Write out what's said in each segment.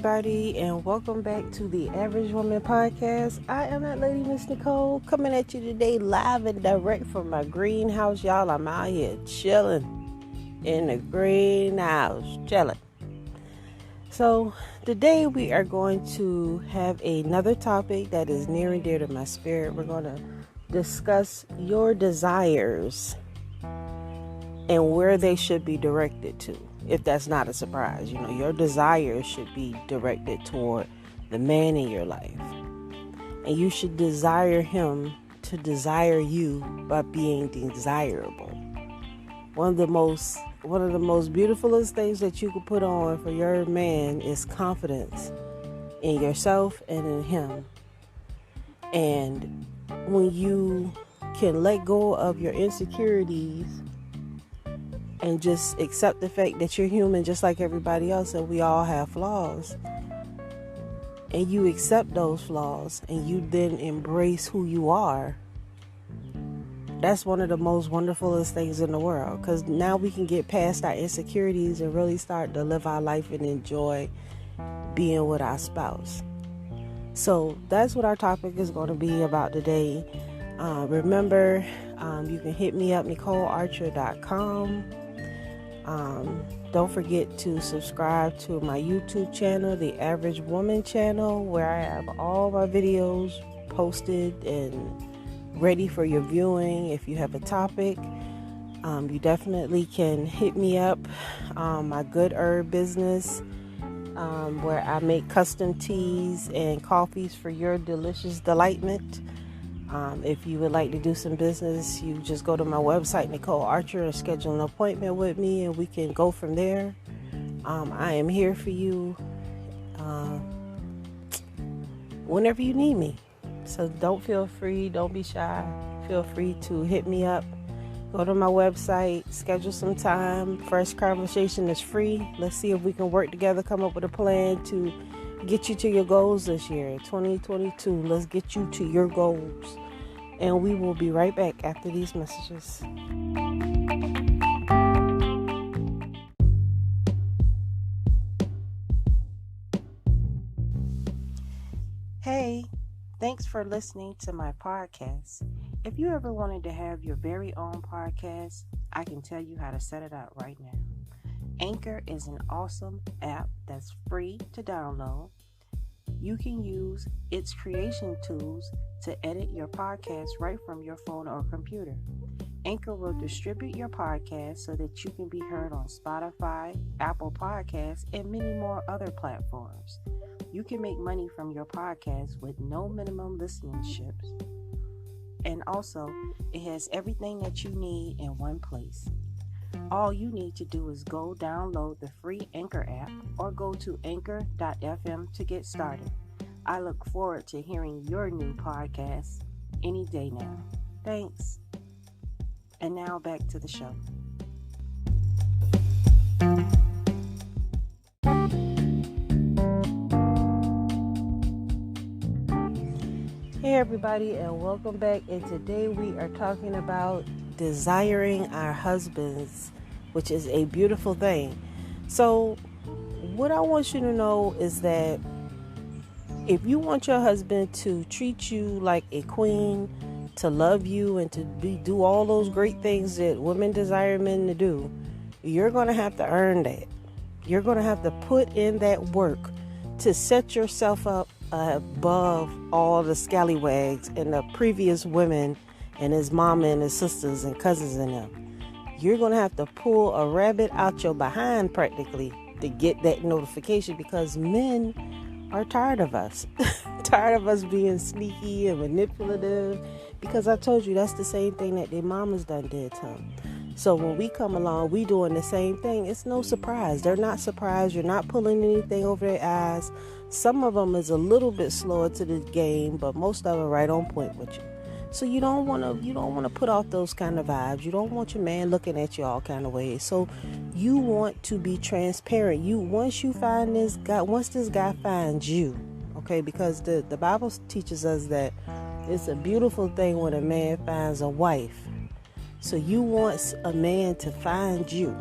everybody, and welcome back to the Average Woman Podcast. I am that lady, Miss Nicole, coming at you today live and direct from my greenhouse. Y'all, I'm out here chilling in the greenhouse, chilling. So today we are going to have another topic that is near and dear to my spirit. We're going to discuss your desires and where they should be directed to. If that's not a surprise, your desires should be directed toward the man in your life. And you should desire him to desire you by being desirable. One of the most beautifulest things that you could put on for your man is confidence in yourself and in him. And when you can let go of your insecurities and just accept the fact that you're human just like everybody else and we all have flaws, and you accept those flaws and you then embrace who you are, that's one of the most wonderfulest things in the world, because now we can get past our insecurities and really start to live our life and enjoy being with our spouse. So that's what our topic is going to be about today. Remember, you can hit me up, NicoleArcher.com. Don't forget to subscribe to my YouTube channel, the Average Woman channel, where I have all my videos posted and ready for your viewing. If you have a topic, you definitely can hit me up. My Good Herb business, where I make custom teas and coffees for your delicious delightment. If you would like to do some business, you just go to my website, Nicole Archer, and schedule an appointment with me, and we can go from there. I am here for you whenever you need me. So don't be shy. Feel free to hit me up. Go to my website, schedule some time. First conversation is free. Let's see if we can work together, come up with a plan to get you to your goals this year, 2022. Let's get you to your goals. And we will be right back after these messages. Hey, thanks for listening to my podcast. If you ever wanted to have your very own podcast, I can tell you how to set it up right now. Anchor is an awesome app that's free to download. You can use its creation tools to edit your podcast right from your phone or computer. Anchor will distribute your podcast so that you can be heard on Spotify, Apple Podcasts, and many more other platforms. You can make money from your podcast with no minimum listenerships. And also, it has everything that you need in one place. All you need to do is go download the free Anchor app or go to anchor.fm to get started. I look forward to hearing your new podcast any day now. Thanks. And now back to the show. Hey everybody, and welcome back. And today we are talking about desiring our husbands, which is a beautiful thing. So what I want you to know is that if you want your husband to treat you like a queen, to love you, and to do all those great things that women desire men to do, you're going to have to earn that. You're going to have to put in that work to set yourself up above all the scallywags and the previous women and his mama and his sisters and cousins and them. You're going to have to pull a rabbit out your behind practically to get that notification, because men are tired of us. Tired of us being sneaky and manipulative, because I told you that's the same thing that their mamas done did to them. So when we come along, we doing the same thing. It's no surprise. They're not surprised. You're not pulling anything over their eyes. Some of them is a little bit slower to the game, but most of them are right on point with you. So you don't want to put off those kind of vibes. You don't want your man looking at you all kind of ways. So you want to be transparent. Once this guy finds you, okay, because the Bible teaches us that it's a beautiful thing when a man finds a wife. So you want a man to find you,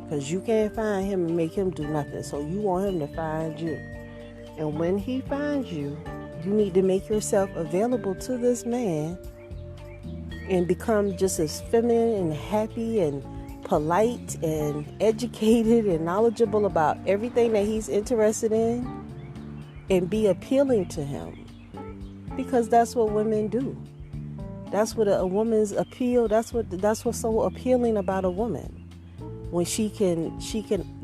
because you can't find him and make him do nothing. So you want him to find you. And when he finds you, you need to make yourself available to this man and become just as feminine and happy and polite and educated and knowledgeable about everything that he's interested in, and be appealing to him, because that's what women do. That's what a woman's appeal. That's what's so appealing about a woman, when she can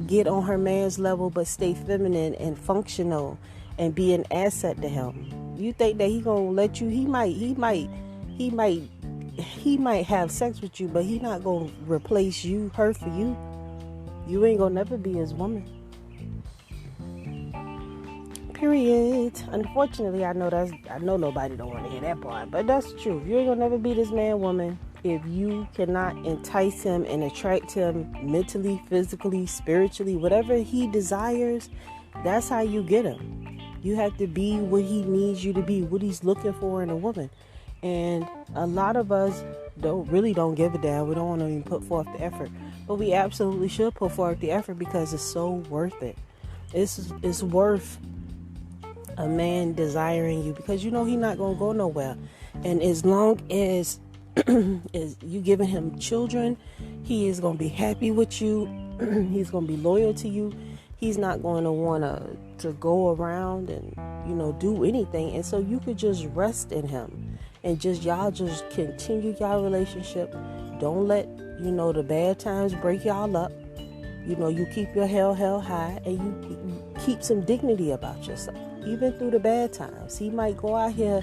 get on her man's level but stay feminine and functional and be an asset to him. You think that he gonna let you? He might have sex with you, but he not gonna replace her for you. You ain't gonna never be his woman. Period. Unfortunately, I know nobody don't want to hear that part, but that's true. You ain't gonna never be this man woman if you cannot entice him and attract him mentally, physically, spiritually, whatever he desires. That's how you get him. You have to be what he needs you to be, what he's looking for in a woman. And a lot of us don't give a damn. We don't want to even put forth the effort, but we absolutely should put forth the effort, because it's so worth it. It's worth a man desiring you, because he's not gonna go nowhere. And as long as you giving him children, he is gonna be happy with you. He's gonna be loyal to you. He's not going to want to go around and do anything. And so you could just rest in him, and y'all just continue y'all relationship. Don't let the bad times break y'all up. You keep your hell high, and you keep some dignity about yourself, even through the bad times. He might go out here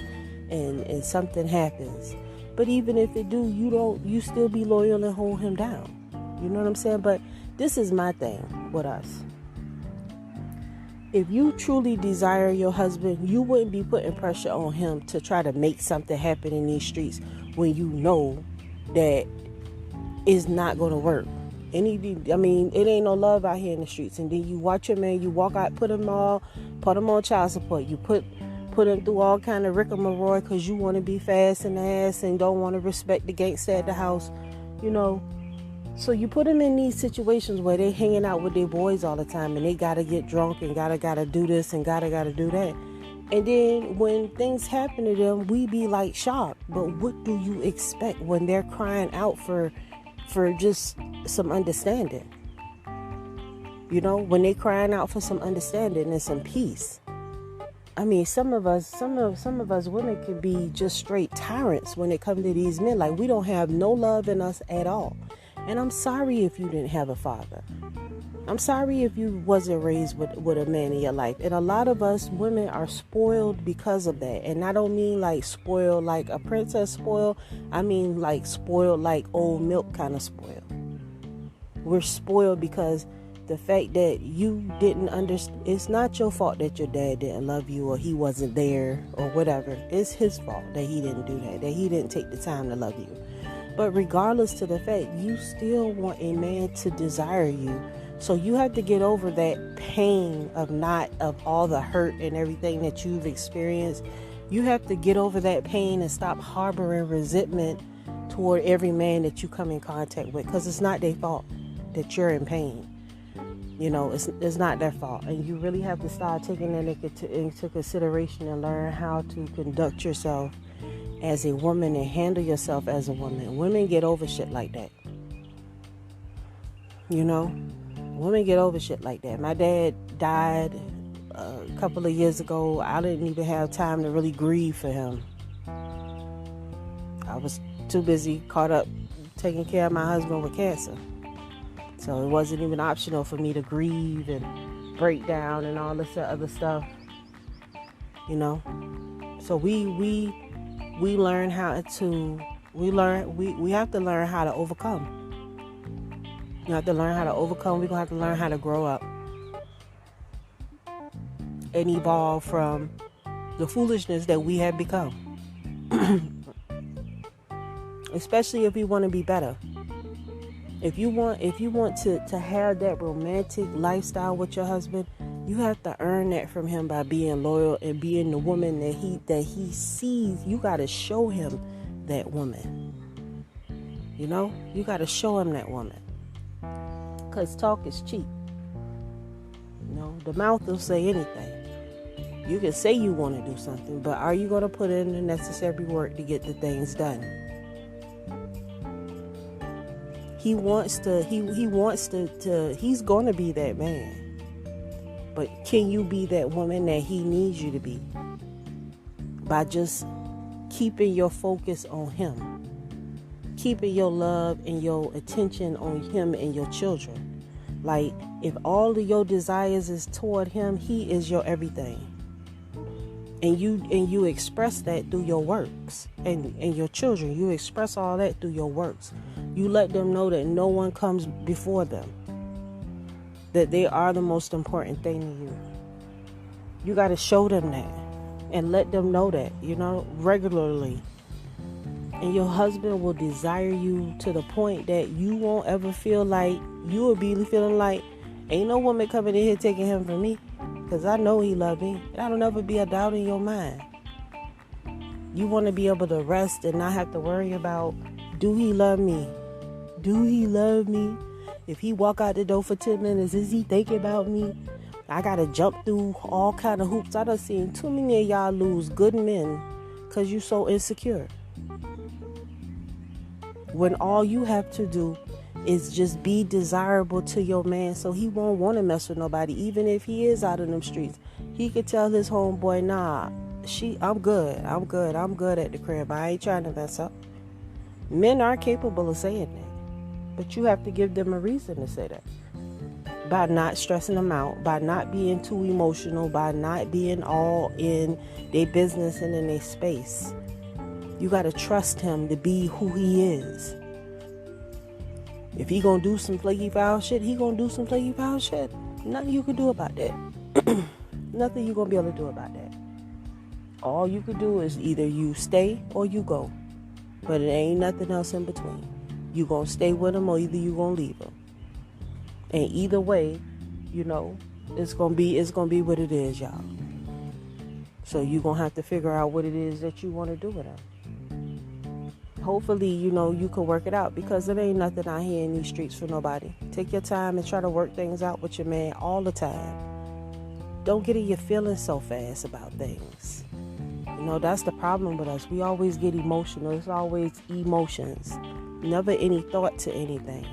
and something happens, but even if it do, you still be loyal and hold him down. You know what I'm saying? But this is my thing with us. If you truly desire your husband, you wouldn't be putting pressure on him to try to make something happen in these streets when you know that it's not going to work. It ain't no love out here in the streets. And then you watch your man, you walk out, put him on child support. You put him through all kind of rigmarole because you want to be fast in the ass and don't want to respect the gangster at the house, So you put them in these situations where they hanging out with their boys all the time, and they gotta get drunk and gotta do this and gotta do that. And then when things happen to them, we be like shocked. But what do you expect when they're crying out for just some understanding? When they crying out for some understanding and some peace. Some of us women can be just straight tyrants when it comes to these men. Like, we don't have no love in us at all. And I'm sorry if you didn't have a father. I'm sorry if you wasn't raised with a man in your life. And a lot of us women are spoiled because of that. And I don't mean like spoiled like a princess spoiled. I mean like spoiled like old milk kind of spoiled. We're spoiled because the fact that you didn't understand, it's not your fault that your dad didn't love you or he wasn't there or whatever. It's his fault that he didn't do that he didn't take the time to love you. But regardless to the fact, you still want a man to desire you. So you have to get over that pain of all the hurt and everything that you've experienced. You have to get over that pain and stop harboring resentment toward every man that you come in contact with, because it's not their fault that you're in pain. It's not their fault. And you really have to start taking that into consideration and learn how to conduct yourself as a woman and handle yourself as a woman. Women get over shit like that. Women get over shit like that. My dad died a couple of years ago. I didn't even have time to really grieve for him. I was too busy, caught up taking care of my husband with cancer. So it wasn't even optional for me to grieve and break down and all this other stuff. So we learn how to, we have to learn how to overcome. You have to learn how to overcome. We're going to have to learn how to grow up and evolve from the foolishness that we have become. Especially if we want to be better. If you want to have that romantic lifestyle with your husband, you have to earn that from him by being loyal and being the woman that he sees. You got to show him that woman. You got to show him that woman. Because talk is cheap. The mouth will say anything. You can say you want to do something, but are you going to put in the necessary work to get the things done? He's going to be that man. But can you be that woman that he needs you to be? By just keeping your focus on him. Keeping your love and your attention on him and your children. Like, if all of your desires is toward him, he is your everything. And you express that through your works. And your children, you express all that through your works. You let them know that no one comes before them. That they are the most important thing to you. You got to show them that. And let them know that, regularly. And your husband will desire you to the point that you won't ever feel like, you will be feeling like, ain't no woman coming in here taking him from me. Because I know he love me. That'll never be a doubt in your mind. You want to be able to rest and not have to worry about, do he love me? Do he love me? If he walk out the door for 10 minutes, is he thinking about me? I got to jump through all kind of hoops. I done seen too many of y'all lose good men because you so insecure. When all you have to do is just be desirable to your man so he won't want to mess with nobody. Even if he is out in them streets, he could tell his homeboy, nah, I'm good at the crib. I ain't trying to mess up. Men are capable of saying that, but you have to give them a reason to say that. By not stressing them out, by not being too emotional, by not being all in their business and in their space. You got to trust him to be who he is. If he gonna do some flaky foul shit, he gonna do some flaky foul shit. Nothing you can do about that. Nothing you gonna be able to do about that. All you can do is either you stay or you go. But it ain't nothing else in between. You gonna stay with him or either you gonna leave him. And either way, it's gonna be what it is, y'all. So you gonna have to figure out what it is that you want to do with him. Hopefully, you can work it out, because there ain't nothing out here in these streets for nobody. Take your time and try to work things out with your man all the time. Don't get in your feelings so fast about things. That's the problem with us. We always get emotional. It's always emotions. Never any thought to anything.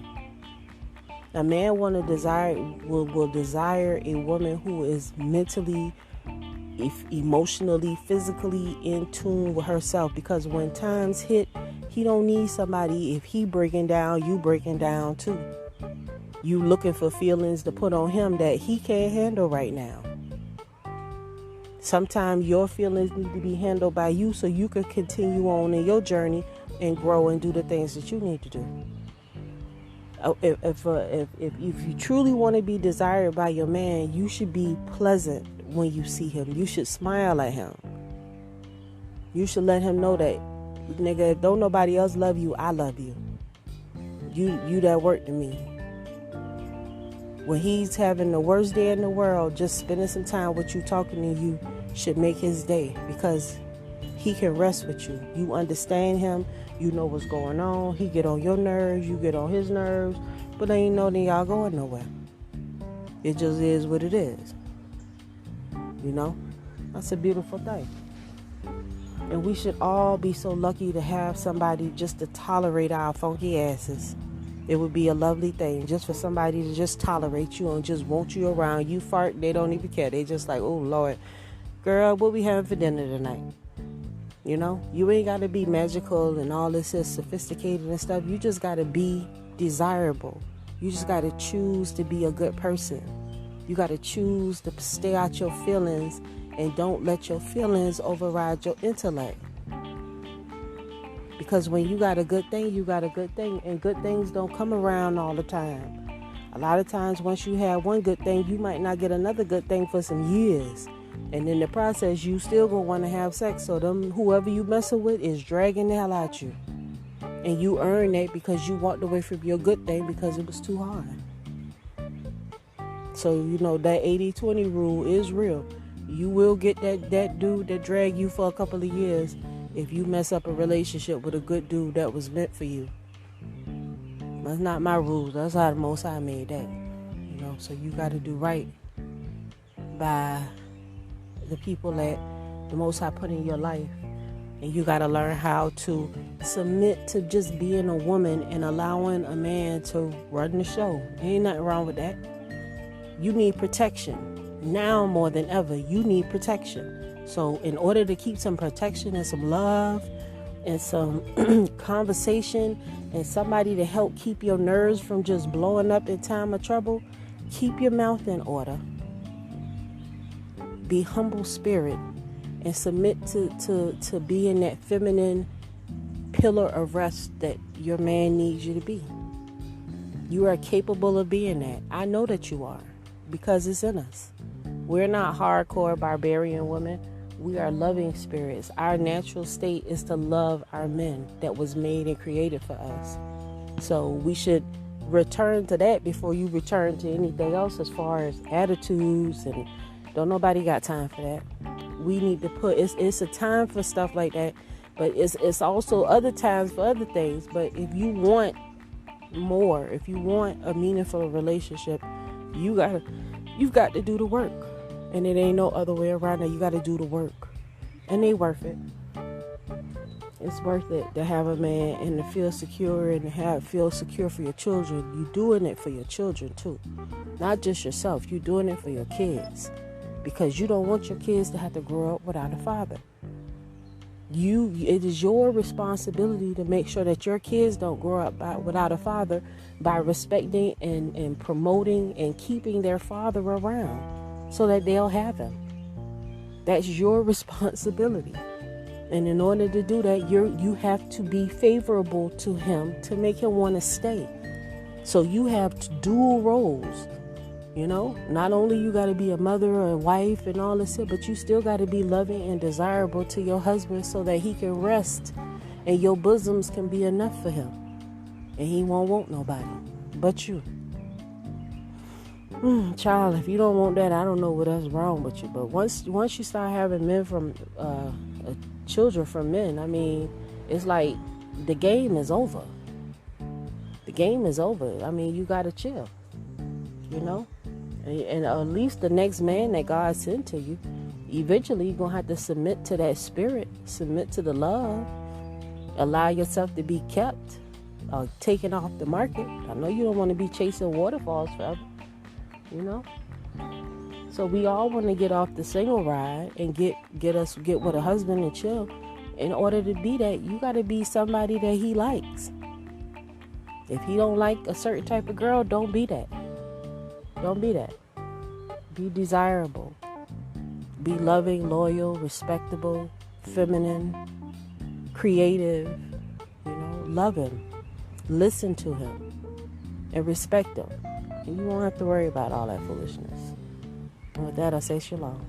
A man will desire a woman who is mentally, emotionally, physically in tune with herself, because when times hit, he don't need somebody. If he breaking down, you breaking down too. You looking for feelings to put on him that he can't handle right now. Sometimes your feelings need to be handled by you so you can continue on in your journey and grow and do the things that you need to do. If you truly want to be desired by your man, you should be pleasant when you see him. You should smile at him. You should let him know that, nigga, if don't nobody else love you, I love you. You that work to me. When he's having the worst day in the world, just spending some time with you, talking to you, should make his day, because he can rest with you. You understand him. You know what's going on. He get on your nerves. You get on his nerves. But ain't no that y'all going nowhere. It just is what it is. That's a beautiful thing. And we should all be so lucky to have somebody just to tolerate our funky asses. It would be a lovely thing just for somebody to just tolerate you and just want you around. You fart, they don't even care. They just like, oh, Lord. Girl, what we having for dinner tonight? You ain't got to be magical and all this is sophisticated and stuff. You just got to be desirable. You just got to choose to be a good person. You got to choose to stay out your feelings and don't let your feelings override your intellect. Because when you got a good thing, you got a good thing. And good things don't come around all the time. A lot of times, once you have one good thing, you might not get another good thing for some years. And in the process, you still gonna want to have sex. So whoever you messing with is dragging the hell out you. And you earn that because you walked away from your good thing because it was too hard. So, that 80-20 rule is real. You will get that dude that drag you for a couple of years if you mess up a relationship with a good dude that was meant for you. That's not my rules. That's how the Most High made that. So you got to do right by the people that the Most High put in your life. And you got to learn how to submit to just being a woman and allowing a man to run the show. Ain't nothing wrong with that. You need protection. Now more than ever, you need protection. So in order to keep some protection and some love and some conversation and somebody to help keep your nerves from just blowing up in time of trouble, keep your mouth in order. Be humble spirit and submit to being that feminine pillar of rest that your man needs you to be. You are capable of being that. I know that you are, because it's in us. We're not hardcore barbarian women. We are loving spirits. Our natural state is to love our men that was made and created for us. So we should return to that before you return to anything else as far as attitudes, and don't nobody got time for that. We need to put, it's a time for stuff like that, but it's also other times for other things. But if you want more, if you want a meaningful relationship, you've got to do the work. And it ain't no other way around it. You got to do the work. And they worth it. It's worth it to have a man and to feel secure and to feel secure for your children. You're doing it for your children too. Not just yourself. You're doing it for your kids. Because you don't want your kids to have to grow up without a father. It is your responsibility to make sure that your kids don't grow up without a father by respecting and promoting and keeping their father around so that they'll have him. That's your responsibility. And in order to do that, you have to be favorable to him to make him want to stay. So you have dual roles. You know, not only you got to be a mother or a wife and all this, but you still got to be loving and desirable to your husband so that he can rest and your bosoms can be enough for him. And he won't want nobody but you. Child, if you don't want that, I don't know what else wrong with you. But once you start having men from children from men, I mean, it's like the game is over. The game is over. I mean, you got to chill, you know? And at least the next man that God sent to you, eventually you're going to have to submit to that spirit, submit to the love, allow yourself to be kept, taken off the market. I know you don't want to be chasing waterfalls forever, you know. So we all want to get off the single ride and get with a husband and chill. In order to be that, you got to be somebody that he likes. If he don't like a certain type of girl, don't be that. Don't be that. Be desirable. Be loving, loyal, respectable, feminine, creative. You know, love him. Listen to him. And respect him. And you won't have to worry about all that foolishness. And with that, I say shalom.